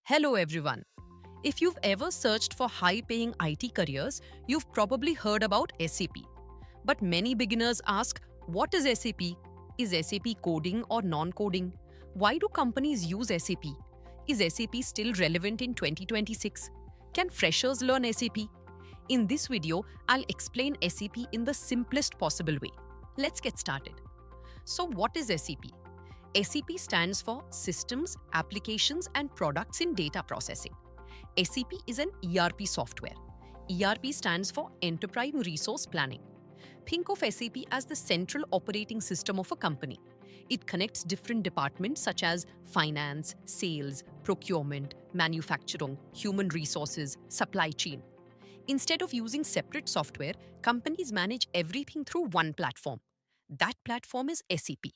Hello everyone. If you've ever searched for high-paying IT careers, you've probably heard about SAP. But many beginners ask, what is SAP? Is SAP coding or non-coding? Why do companies use SAP? Is SAP still relevant in 2026? Can freshers learn SAP? In this video, I'll explain SAP in the simplest possible way. Let's get started. So what is SAP? SAP stands for Systems, Applications and Products in Data Processing. SAP is an ERP software. ERP stands for Enterprise Resource Planning. Think of SAP as the central operating system of a company. It connects different departments such as finance, sales, procurement, manufacturing, human resources, supply chain. Instead of using separate software, companies manage everything through one platform. That platform is SAP.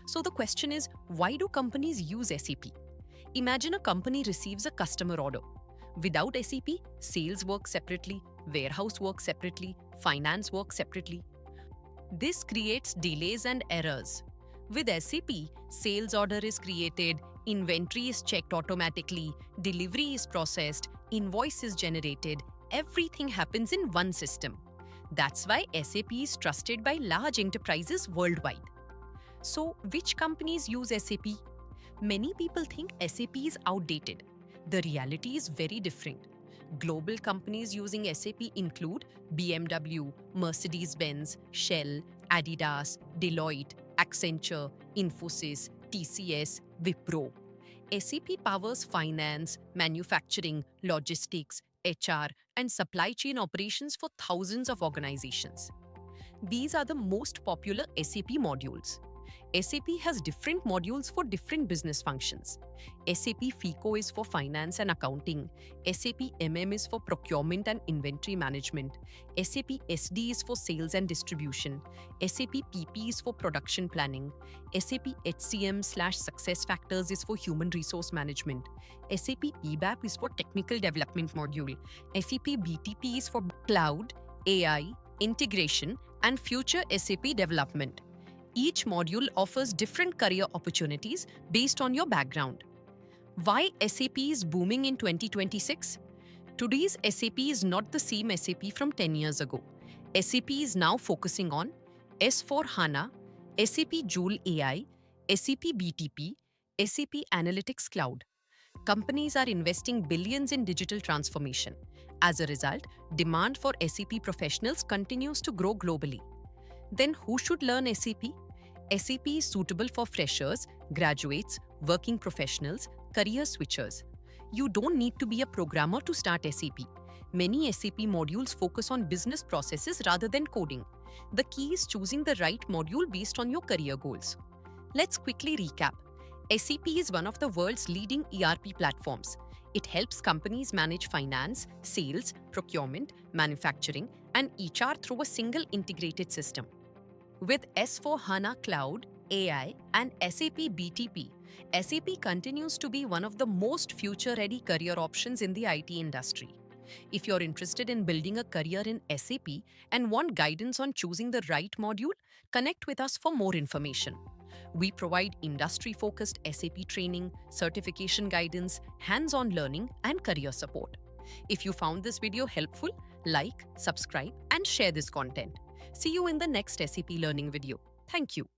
So the question is, why do companies use SAP? Imagine a company receives a customer order. Without SAP, sales work separately, warehouse works separately, finance works separately. This creates delays and errors. With SAP, sales order is created, inventory is checked automatically, delivery is processed, invoice is generated, everything happens in one system. That's why SAP is trusted by large enterprises worldwide. So, which companies use SAP? Many people think SAP is outdated. The reality is very different. Global companies using SAP include BMW, Mercedes-Benz, Shell, Adidas, Deloitte, Accenture, Infosys, TCS, Wipro. SAP powers finance, manufacturing, logistics, HR, and supply chain operations for thousands of organizations. These are the most popular SAP modules. SAP has different modules for different business functions. SAP FICO is for finance and accounting. SAP MM is for procurement and inventory management. SAP SD is for sales and distribution. SAP PP is for production planning. SAP HCM/success factors is for human resource management. SAP EBAP is for technical development module. SAP BTP is for cloud, AI, integration, and future SAP development. Each module offers different career opportunities based on your background. Why SAP is booming in 2026? Today's SAP is not the same SAP from 10 years ago. SAP is now focusing on S4 HANA, SAP Joule AI, SAP BTP, SAP Analytics Cloud. Companies are investing billions in digital transformation. As a result, demand for SAP professionals continues to grow globally. Then who should learn SAP? SAP is suitable for freshers, graduates, working professionals, career switchers. You don't need to be a programmer to start SAP. Many SAP modules focus on business processes rather than coding. The key is choosing the right module based on your career goals. Let's quickly recap. SAP is one of the world's leading ERP platforms. It helps companies manage finance, sales, procurement, manufacturing, and HR through a single integrated system. With S4 HANA Cloud, AI, and SAP BTP, SAP continues to be one of the most future-ready career options in the IT industry. If you're interested in building a career in SAP and want guidance on choosing the right module, connect with us for more information. We provide industry-focused SAP training, certification guidance, hands-on learning, and career support. If you found this video helpful, like, subscribe, and share this content. See you in the next SAP learning video. Thank you.